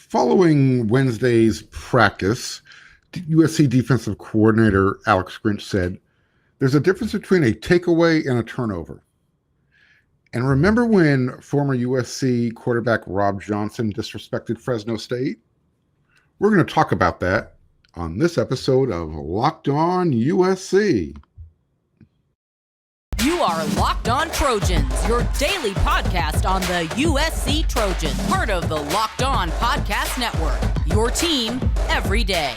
Following Wednesday's practice, USC defensive coordinator Alex Grinch said, "There's a difference between a takeaway and a turnover." And remember when former USC quarterback Rob Johnson disrespected Fresno State? We're going to talk about that on this episode of Locked On USC. You are Locked On Trojans, your daily podcast on the USC Trojans, part of the Locked On Podcast Network, your team every day.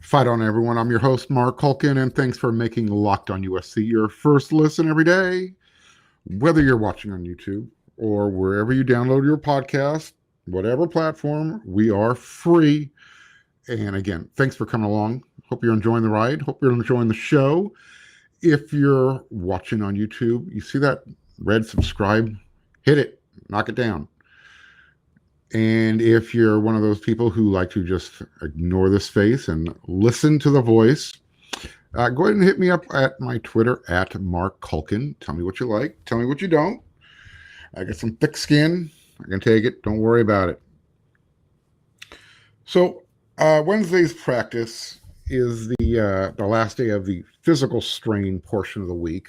Fight on, everyone. I'm your host, Marc, and thanks for making Locked On USC your first listen every day. Whether you're watching on YouTube or wherever you download your podcast, whatever platform, we are free. And again, thanks for coming along. Hope you're enjoying the ride. Hope you're enjoying the show. If you're watching on YouTube, you see that red subscribe, hit it, knock it down. And if you're one of those people who like to just ignore this face and listen to the voice, go ahead and hit me up at my Twitter at Marc Culkin. Tell me what you like. Tell me what you don't. I got some thick skin. I can take it. Don't worry about it. So Wednesday's practice is the last day of the physical strain portion of the week.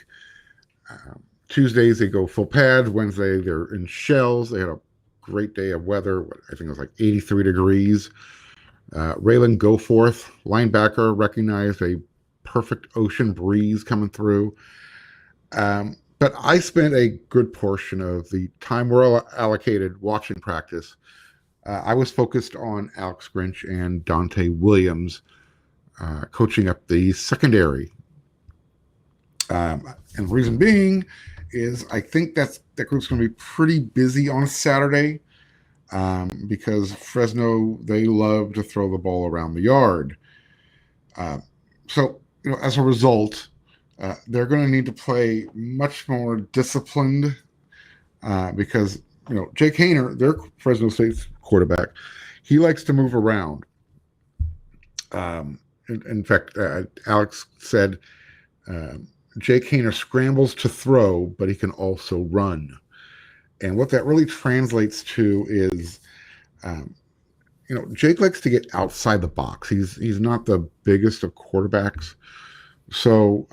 Tuesdays, they go full pads. Wednesday, they're in shells. They had a great day of weather. I think it was like 83 degrees. Raylan Goforth, linebacker, recognized a perfect ocean breeze coming through. But I spent a good portion of the time we're allocated watching practice. I was focused on Alex Grinch and Dante Williams coaching up the secondary. And the reason being is I think that group's going to be pretty busy on Saturday because Fresno, they love to throw the ball around the yard. So, as a result, they're going to need to play much more disciplined because, Jake Haener, their Fresno State's quarterback, he likes to move around. In fact, Alex said Jake Haener scrambles to throw, but he can also run. And what that really translates to is, Jake likes to get outside the box. He's not the biggest of quarterbacks. So,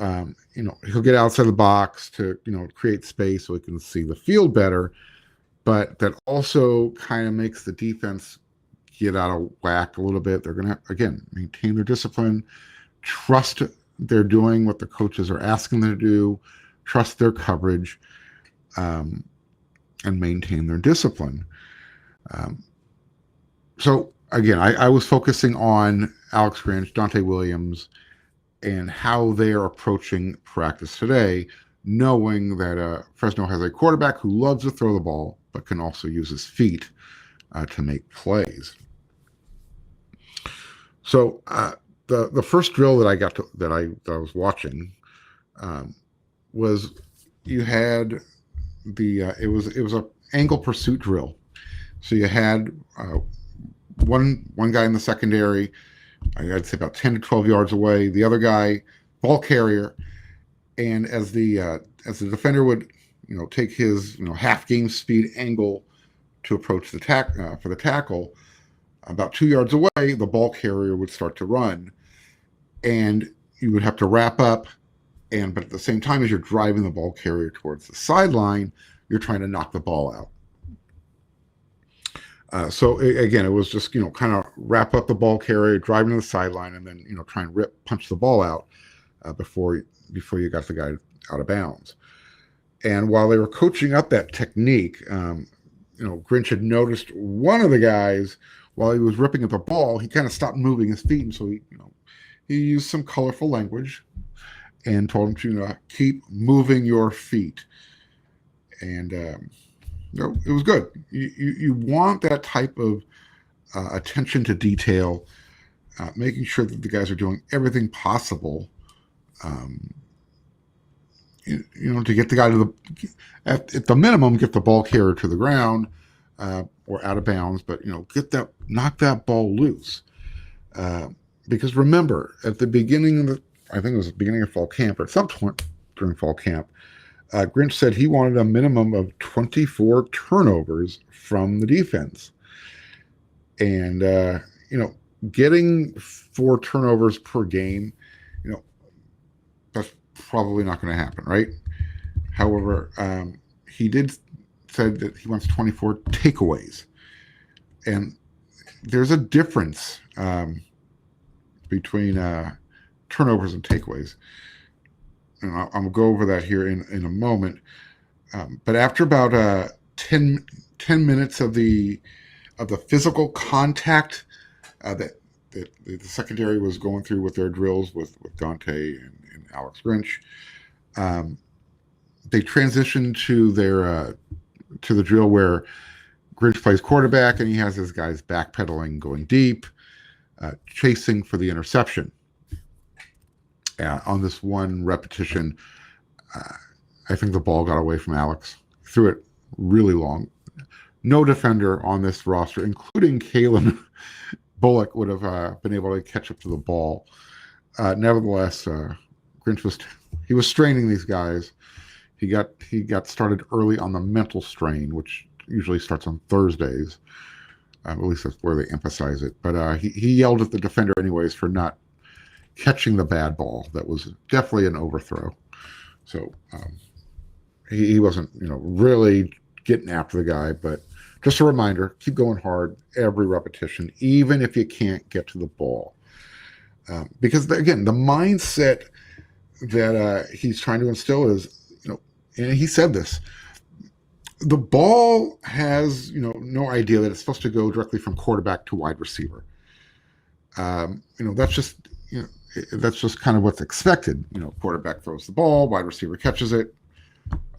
he'll get outside the box to, create space so he can see the field better. But that also kind of makes the defense get out of whack a little bit. They're going to, again, maintain their discipline, trust they're doing what the coaches are asking them to do, trust their coverage, and maintain their discipline. So, again, I was focusing on Alex Grinch, Dante Williams, and how they are approaching practice today, knowing that Fresno has a quarterback who loves to throw the ball, but can also use his feet to make plays. So the first drill that I was watching was you had it was a angle pursuit drill. So you had one guy in the secondary, I'd say about 10 to 12 yards away. The other guy, ball carrier, and as the defender would, take his half game speed angle to approach the for the tackle, about 2 yards away, the ball carrier would start to run, and you would have to wrap up. But at the same time as you're driving the ball carrier towards the sideline, you're trying to knock the ball out. So again, it was just, kind of wrap up the ball carrier, driving to the sideline, and then, try and punch the ball out before you got the guy out of bounds. And while they were coaching up that technique, Grinch had noticed one of the guys, while he was ripping at the ball, he kind of stopped moving his feet. And so he used some colorful language and told him to, keep moving your feet. And, it was good. You want that type of attention to detail, making sure that the guys are doing everything possible, to get the guy at the minimum, get the ball carrier to the ground or out of bounds, but knock that ball loose. Because remember, at the beginning I think it was the beginning of fall camp or at some point during fall camp, Grinch said he wanted a minimum of 24 turnovers from the defense. And, getting 4 turnovers per game, that's probably not going to happen, right? However, he did said that he wants 24 takeaways. And there's a difference between turnovers and takeaways. And I'll go over that here in a moment. But after about 10 minutes of the physical contact that the secondary was going through with their drills with Dante and Alex Grinch, they transitioned to the drill where Grinch plays quarterback and he has his guys backpedaling, going deep, chasing for the interception. On this one repetition, I think the ball got away from Alex. Threw it really long. No defender on this roster, including Kalen Bullock, would have been able to catch up to the ball. Nevertheless, Grinch was straining these guys. He got started early on the mental strain, which usually starts on Thursdays. At least that's where they emphasize it. But he yelled at the defender anyways for not catching the bad ball. That was definitely an overthrow. So he wasn't, really getting after the guy. But just a reminder, keep going hard every repetition, even if you can't get to the ball. Because, again, the mindset that he's trying to instill is, and he said this, the ball has, no idea that it's supposed to go directly from quarterback to wide receiver. That's just kind of what's expected. Quarterback throws the ball, wide receiver catches it,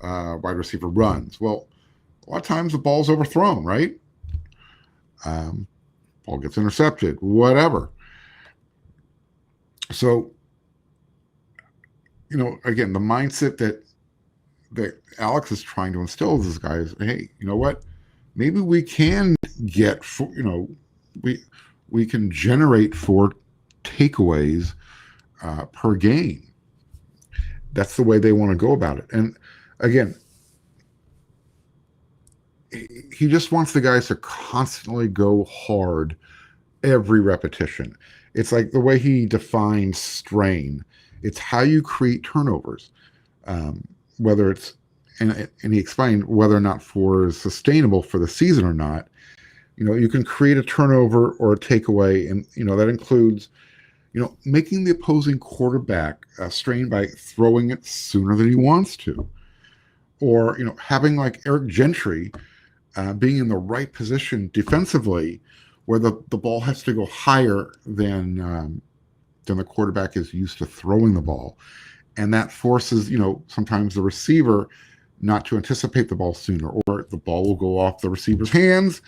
wide receiver runs. Well, a lot of times the ball's overthrown, right? Ball gets intercepted, whatever. So, again, the mindset that Alex is trying to instill with this guy is, hey, you know what? Maybe we can get, we can generate 4 takeaways per game. That's the way they want to go about it. And again, he just wants the guys to constantly go hard every repetition. It's like the way he defines strain. It's how you create turnovers. Whether it's, and he explained whether or not 4 is sustainable for the season or not. You can create a turnover or a takeaway, and that includes, making the opposing quarterback strain by throwing it sooner than he wants to, or having like Eric Gentry being in the right position defensively, where the ball has to go higher than the quarterback is used to throwing the ball. And that forces, sometimes the receiver not to anticipate the ball sooner, or the ball will go off the receiver's hands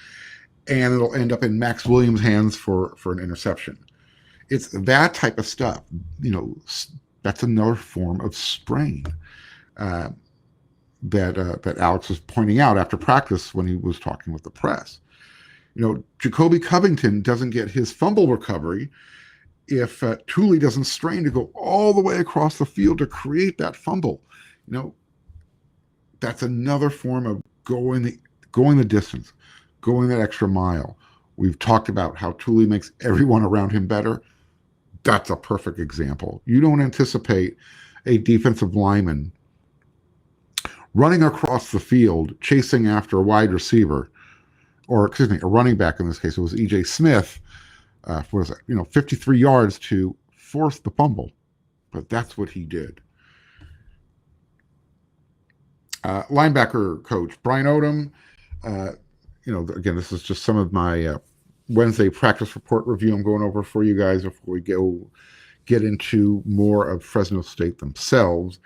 and it'll end up in Max Williams' hands for an interception. It's that type of stuff. That's another form of strain that Alex was pointing out after practice when he was talking with the press. Jacoby Covington doesn't get his fumble recovery if Thule doesn't strain to go all the way across the field to create that fumble. That's another form of going the distance, going that extra mile. We've talked about how Thule makes everyone around him better. That's a perfect example. You don't anticipate a defensive lineman running across the field, chasing after a wide receiver, or a running back in this case. It was E.J. Smith. 53 yards to force the fumble, but that's what he did. Linebacker coach Brian Odom. Again, this is just some of my Wednesday practice report review I'm going over for you guys before we get into more of Fresno State themselves.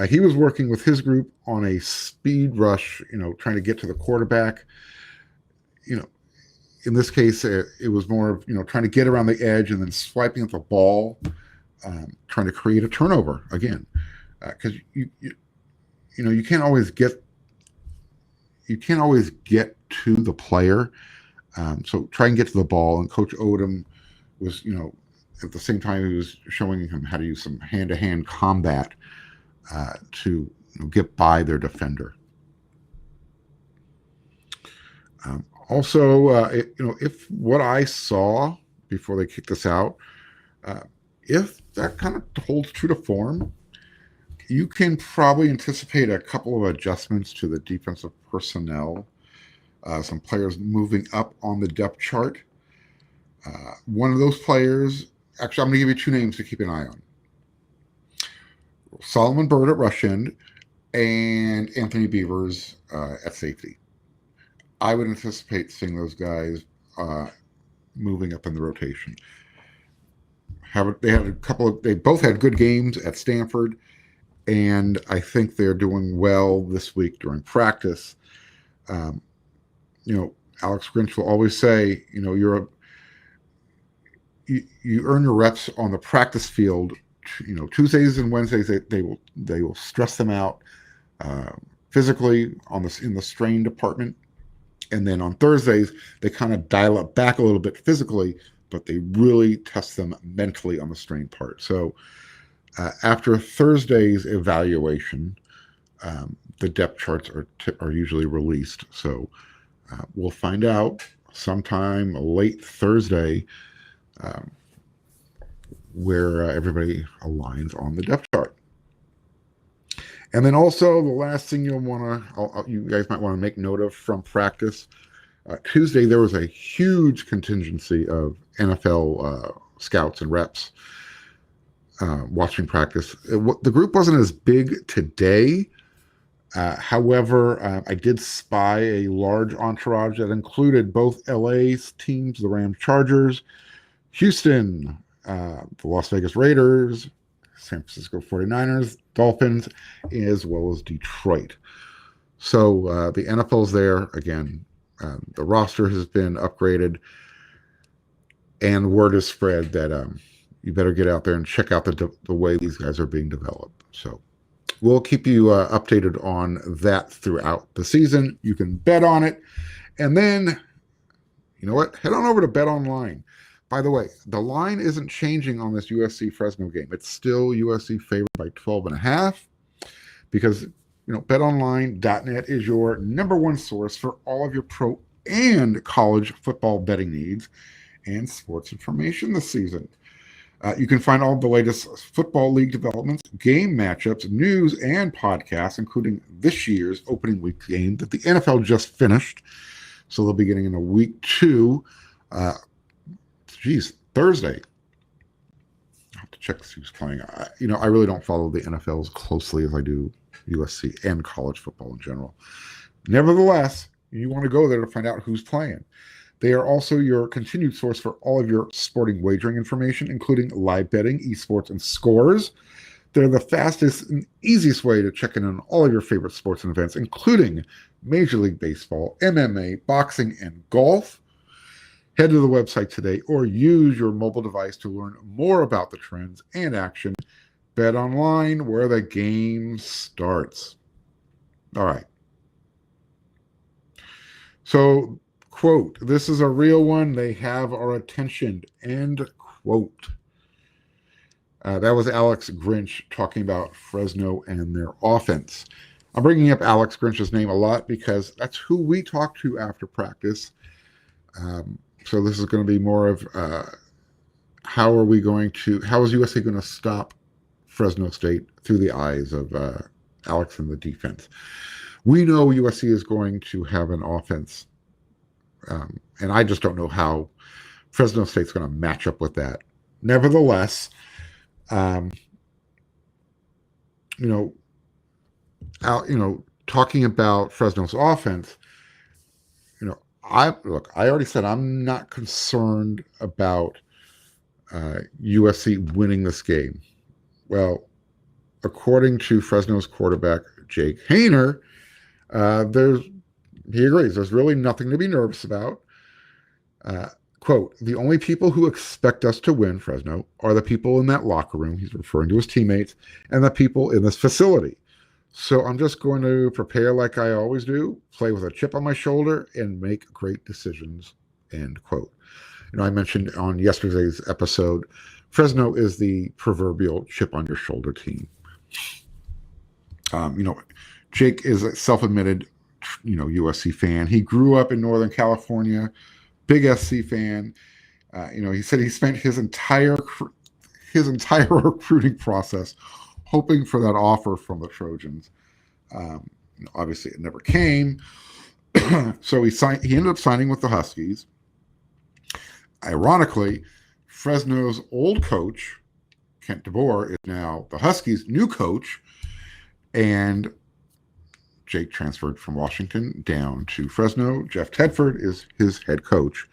He was working with his group on a speed rush, trying to get to the quarterback. In this case, it was more of, trying to get around the edge and then swiping at the ball, trying to create a turnover again. Because you can't always get to the player. So try and get to the ball. And Coach Odom was, at the same time, he was showing him how to use some hand-to-hand combat to get by their defender. Also, if what I saw before they kicked us out, if that kind of holds true to form, you can probably anticipate a couple of adjustments to the defensive personnel. Some players moving up on the depth chart. One of those players, actually, I'm going to give you two names to keep an eye on. Solomon Byrd at rush end and Anthony Beavers at safety. I would anticipate seeing those guys moving up in the rotation. They both had good games at Stanford, and I think they're doing well this week during practice. Alex Grinch will always say, you earn your reps on the practice field. Tuesdays and Wednesdays they will stress them out physically in the strain department, and then on Thursdays they kind of dial it back a little bit physically, but they really test them mentally on the strain part. So after Thursday's evaluation, the depth charts are usually released. So we'll find out sometime late Thursday where everybody aligns on the depth chart. And then also the last thing you guys might want to make note of from practice. Tuesday, there was a huge contingency of NFL scouts and reps watching practice. The group wasn't as big today. However, I did spy a large entourage that included both LA's teams, the Rams, Chargers, Houston, the Las Vegas Raiders, San Francisco 49ers, Dolphins, as well as Detroit. So the NFL's there again. The roster has been upgraded, and word is spread that you better get out there and check out the way these guys are being developed. So we'll keep you updated on that throughout the season. You can bet on it. And then, you know what? Head on over to BetOnline. By the way, the line isn't changing on this USC Fresno game. It's still USC favored by 12.5 because, BetOnline.net is your number one source for all of your pro and college football betting needs and sports information this season. You can find all the latest football league developments, game matchups, news, and podcasts, including this year's opening week game that the NFL just finished. So they'll be getting into week 2. Thursday. I have to check who's playing. I really don't follow the NFL as closely as I do USC and college football in general. Nevertheless, you want to go there to find out who's playing. They are also your continued source for all of your sporting wagering information, including live betting, esports, and scores. They're the fastest and easiest way to check in on all of your favorite sports and events, including Major League Baseball, MMA, boxing, and golf. Head to the website today or use your mobile device to learn more about the trends and action. Bet online, where the game starts. All right. So, quote, this is a real one. They have our attention, end quote. That was Alex Grinch talking about Fresno and their offense. I'm bringing up Alex Grinch's name a lot because that's who we talk to after practice. So this is going to be more of how is USC going to stop Fresno State through the eyes of Alex and the defense. We know USC is going to have an offense, and I just don't know how Fresno State's going to match up with that. Nevertheless, talking about Fresno's offense, I already said I'm not concerned about USC winning this game. Well, according to Fresno's quarterback, Jake Haener, he agrees. There's really nothing to be nervous about. Quote, the only people who expect us to win, Fresno, are the people in that locker room. He's referring to his teammates and the people in this facility. So I'm just going to prepare like I always do, play with a chip on my shoulder, and make great decisions, end quote. I mentioned on yesterday's episode, Fresno is the proverbial chip on your shoulder team. Jake is a self-admitted, USC fan. He grew up in Northern California, big SC fan. He said he spent his entire recruiting process hoping for that offer from the Trojans. Obviously, it never came. So he ended up signing with the Huskies. Ironically, Fresno's old coach, Kent DeBoer, is now the Huskies' new coach, and Jake transferred from Washington down to Fresno. Jeff Tedford is his head coach.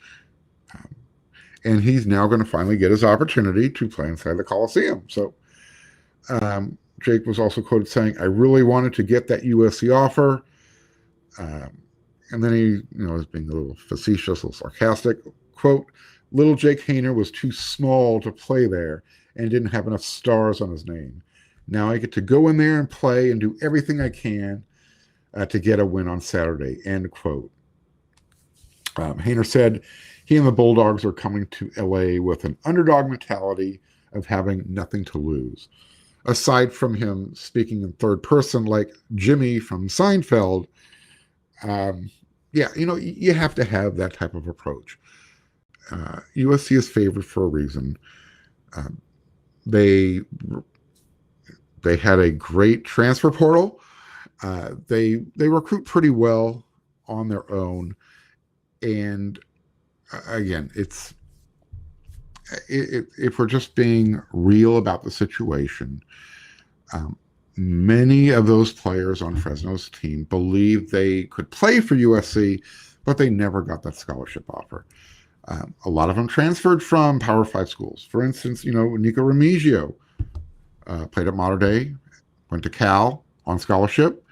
And he's now going to finally get his opportunity to play inside the Coliseum. So Jake was also quoted saying, "I really wanted to get that USC offer." And then he, was being a little facetious, a little sarcastic. Quote, "Little Jake Haener was too small to play there and didn't have enough stars on his name. Now I get to go in there and play and do everything I can to get a win on Saturday." End quote. Haener said he and the Bulldogs are coming to LA with an underdog mentality of having nothing to lose. Aside from him speaking in third person like Jimmy from Seinfeld, you have to have that type of approach. USC is favored for a reason. They had a great transfer portal. They recruit pretty well on their own, and again, if we're just being real about the situation, many of those players on Fresno's team believed they could play for USC, but they never got that scholarship offer. A lot of them transferred from Power 5 schools. For instance, Nico Remigio played at Mater Dei, went to Cal on scholarship.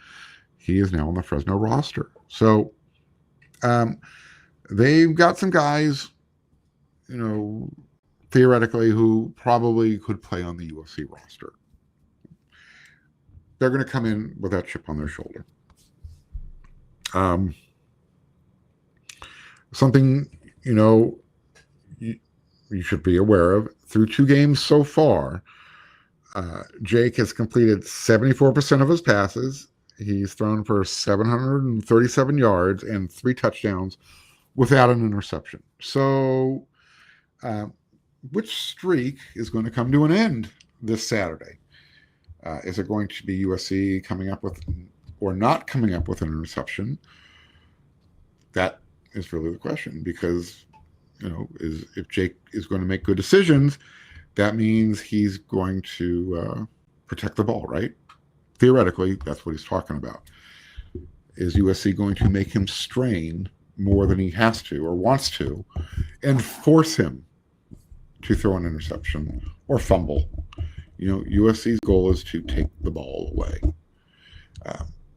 He is now on the Fresno roster. So they've got some guys, theoretically, who probably could play on the USC roster. They're going to come in with that chip on their shoulder. Something, you should be aware of. Through 2 games so far, Jake has completed 74% of his passes. He's thrown for 737 yards and 3 touchdowns without an interception. So, which streak is going to come to an end this Saturday? Is it going to be USC coming up with or not coming up with an interception? That is really the question, because, if Jake is going to make good decisions, that means he's going to protect the ball, right? Theoretically, that's what he's talking about. Is USC going to make him strain more than he has to or wants to and force him to throw an interception or fumble? USC's goal is to take the ball away.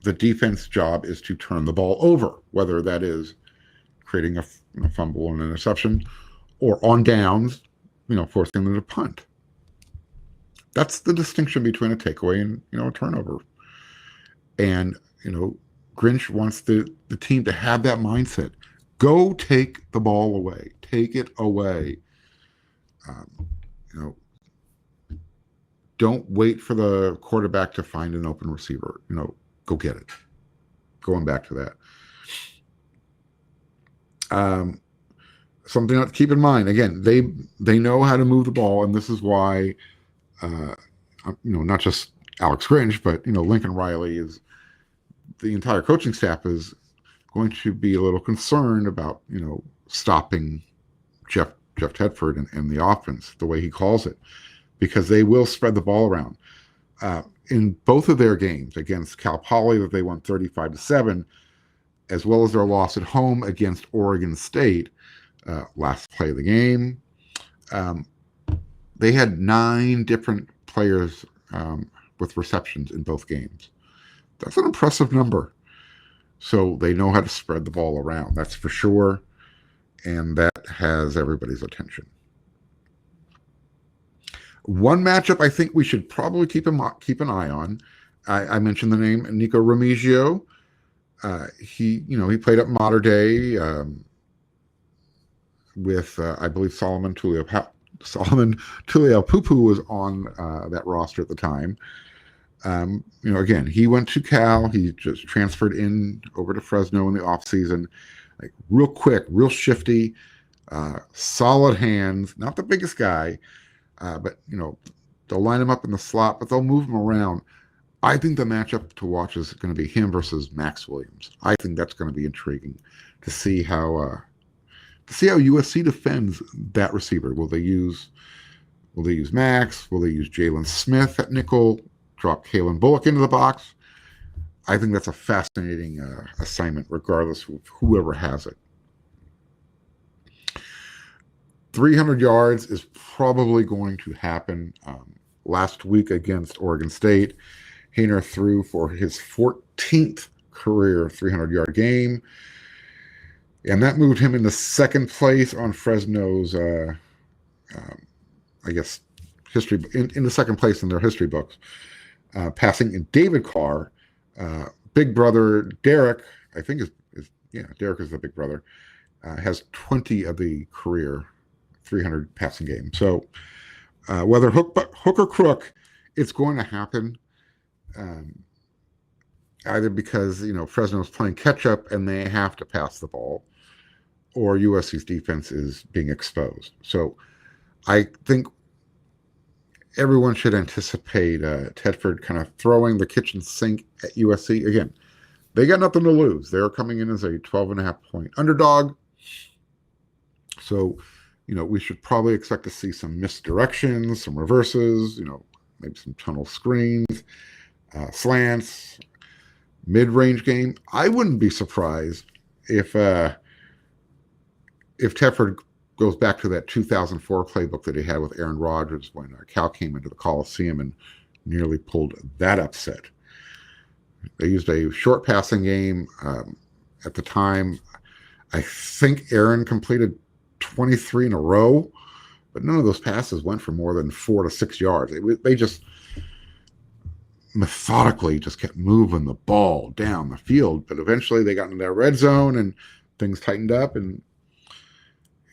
The defense job is to turn the ball over, whether that is creating a fumble and an interception, or on downs, forcing them to punt. That's the distinction between a takeaway and, a turnover. And, Grinch wants the team to have that mindset. Go take the ball away. Take it away. Don't wait for the quarterback to find an open receiver. Go get it. Going back to that. Something to keep in mind. Again, they know how to move the ball, and this is why, not just Alex Grinch, but Lincoln Riley is the entire coaching staff is going to be a little concerned about stopping Jeff Tedford and the offense the way he calls it, because they will spread the ball around. In both of their games against Cal Poly, that they won 35-7, as well as their loss at home against Oregon State, last play of the game, they had 9 different players with receptions in both games. That's an impressive number. So they know how to spread the ball around, that's for sure, and that has everybody's attention. One matchup I think we should probably keep an eye on. I mentioned the name Nico Remigio. He played at Mater Dei with I believe Solomon Solomon Tuliaupupu was on that roster at the time. Again, he went to Cal. He just transferred in over to Fresno in the offseason. Like real quick, real shifty, solid hands. Not the biggest guy, but they'll line him up in the slot, but they'll move him around. I think the matchup to watch is going to be him versus Max Williams. I think that's going to be intriguing to see how USC defends that receiver. Will they use Max? Will they use Jalen Smith at nickel? Drop Kalen Bullock into the box? I think that's a fascinating assignment, regardless of whoever has it. 300 yards is probably going to happen. Last week against Oregon State, Haener threw for his 14th career 300-yard game, and that moved him into second place on Fresno's, history in the second place in their history books. Passing in David Carr, big brother Derek, I think Derek is the big brother, has 20 of the career 300 passing game. So whether hook or crook, it's going to happen. Either because Fresno's playing catch up and they have to pass the ball, or USC's defense is being exposed. So I think everyone should anticipate Tedford kind of throwing the kitchen sink at USC. Again, they got nothing to lose. They're coming in as a 12.5-point underdog. So, we should probably expect to see some misdirections, some reverses, maybe some tunnel screens, slants, mid-range game. I wouldn't be surprised if Tedford goes back to that 2004 playbook that he had with Aaron Rodgers when Cal came into the Coliseum and nearly pulled that upset. They used a short passing game. At the time, I think Aaron completed 23 in a row, but none of those passes went for more than 4 to 6 yards. They just methodically just kept moving the ball down the field, but eventually they got into that red zone and things tightened up, and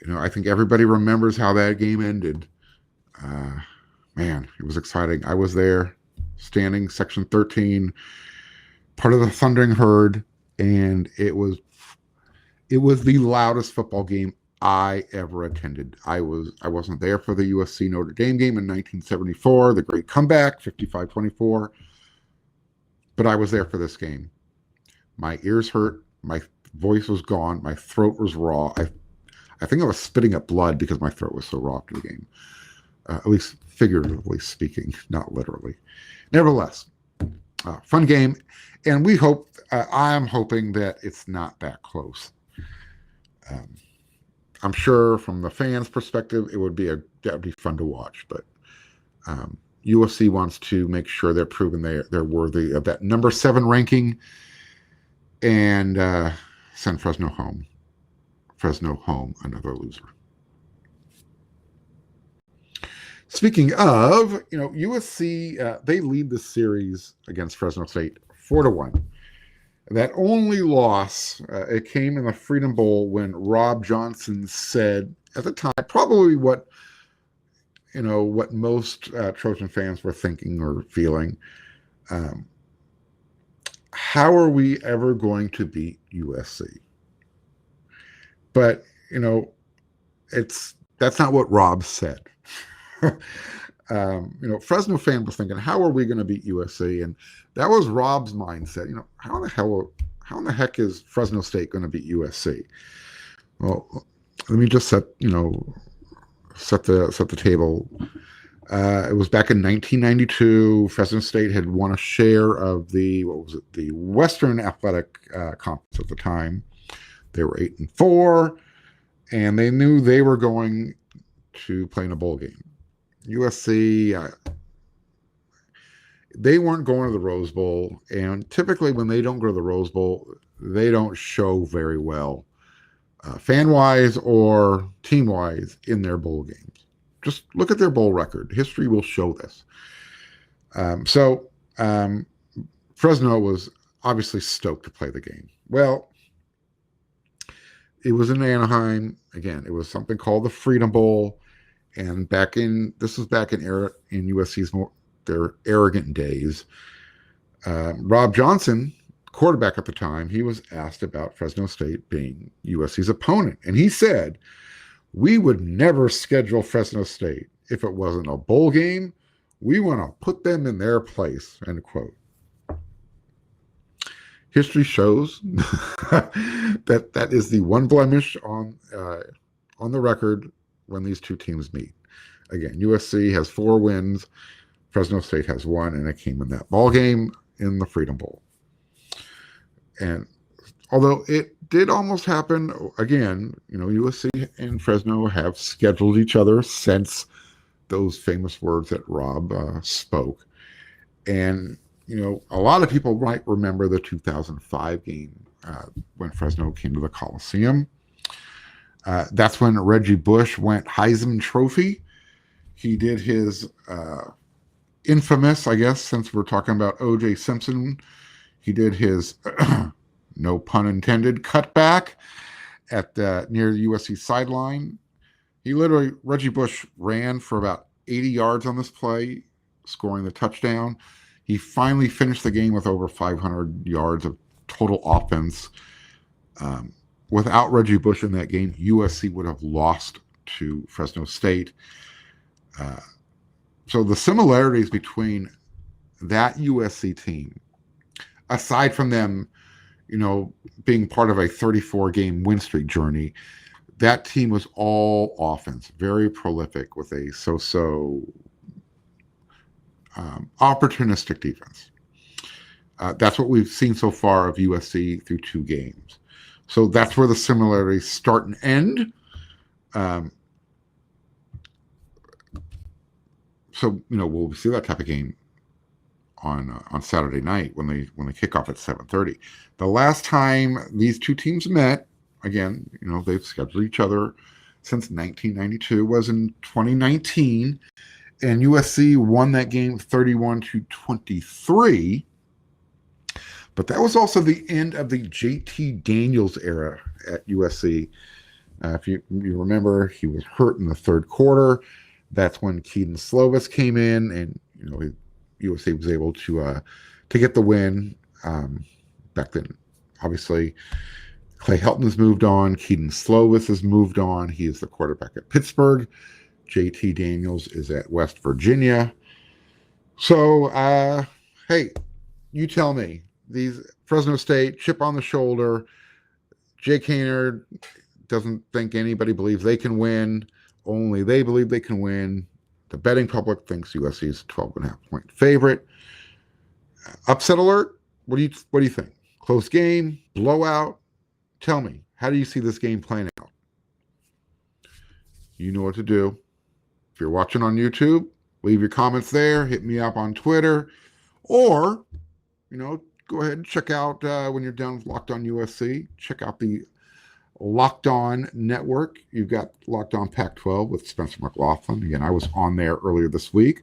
I think everybody remembers how that game ended. Man, it was exciting. I was there, standing section 13, part of the Thundering Herd, and it was the loudest football game I ever attended. I wasn't there for the USC Notre Dame game in 1974, the great comeback, 55-24, but I was there for this game. My ears hurt, my voice was gone, my throat was raw. I think I was spitting up blood because my throat was so raw after the game. At least figuratively speaking, not literally. Nevertheless, fun game, and I'm hoping that it's not that close. I'm sure from the fans' perspective, that would be fun to watch, but USC wants to make sure they're proven they're worthy of that number 7 ranking and send Fresno home. Fresno home, another loser. Speaking of, USC, they lead the series against Fresno State 4-1. That only loss, it came in the Freedom Bowl when Rob Johnson said at the time, probably what most Trojan fans were thinking or feeling. How are we ever going to beat USC? But, that's not what Rob said. Fresno fan was thinking, how are we going to beat USC? And that was Rob's mindset. How in the heck is Fresno State going to beat USC? Well, let me just set the table. It was back in 1992. Fresno State had won a share of the Western Athletic Conference at the time. They were 8-4, and they knew they were going to play in a bowl game. USC, they weren't going to the Rose Bowl, and typically when they don't go to the Rose Bowl, they don't show very well, fan-wise or team-wise, in their bowl games. Just look at their bowl record. History will show this. Fresno was obviously stoked to play the game. Well, it was in Anaheim. Again, it was something called the Freedom Bowl. And this was back in USC's their arrogant days. Rob Johnson, quarterback at the time, he was asked about Fresno State being USC's opponent. And he said, "We would never schedule Fresno State. If it wasn't a bowl game, we want to put them in their place," end quote. History shows that is the one blemish on the record when these two teams meet. Again, USC has 4 wins, Fresno State has 1, and it came in that ball game in the Freedom Bowl. And although it did almost happen again, USC and Fresno have scheduled each other since those famous words that Rob spoke. And a lot of people might remember the 2005 game when Fresno came to the Coliseum. That's when Reggie Bush went Heisman Trophy. He did his infamous, I guess, since we're talking about O.J. Simpson, he did his, no pun intended, cutback at near the USC sideline. Reggie Bush ran for about 80 yards on this play, scoring the touchdown. He finally finished the game with over 500 yards of total offense. Without Reggie Bush in that game, USC would have lost to Fresno State. So the similarities between that USC team, aside from them, being part of a 34-game win streak journey, that team was all offense, very prolific with a so-so opportunistic defense. That's what we've seen so far of USC through 2 games. So that's where the similarities start and end. So we'll see that type of game on Saturday night when they kick off at 7:30. The last time these two teams met, again, they've scheduled each other since 1992, was in 2019, and USC won that game 31-23. But that was also the end of the JT Daniels era at USC. If you remember, he was hurt in the 3rd quarter. That's when Keaton Slovis came in, and USC was able to get the win. Back then, obviously, Clay Helton has moved on. Keaton Slovis has moved on. He is the quarterback at Pittsburgh. JT Daniels is at West Virginia. So, hey, you tell me. These Fresno State, chip on the shoulder. Jake Haener doesn't think anybody believes they can win. Only they believe they can win. The betting public thinks USC is a 12.5-point favorite. Upset alert? What do you think? Close game? Blowout? Tell me, how do you see this game playing out? You know what to do. If you're watching on YouTube, leave your comments there. Hit me up on Twitter. Or, go ahead and check out, when you're done with Locked On USC, check out the Locked On Network. You've got Locked On Pac-12 with Spencer McLaughlin. Again, I was on there earlier this week.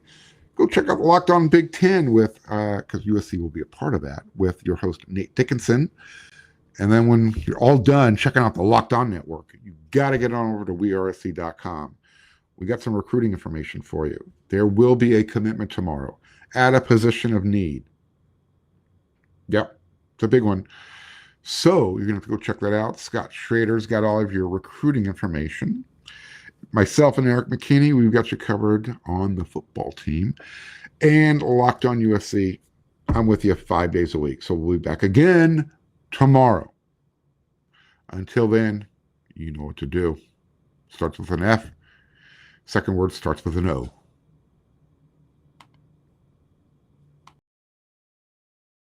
Go check out the Locked On Big Ten with, because USC will be a part of that, with your host, Nate Dickinson. And then when you're all done checking out the Locked On Network, you got to get on over to wersc.com. We got some recruiting information for you. There will be a commitment tomorrow at a position of need. Yep, it's a big one. So you're going to have to go check that out. Scott Schrader's got all of your recruiting information. Myself and Eric McKinney, we've got you covered on the football team. And Locked On USC, I'm with you 5 days a week. So we'll be back again tomorrow. Until then, you know what to do. Starts with an F. Second word starts with an O.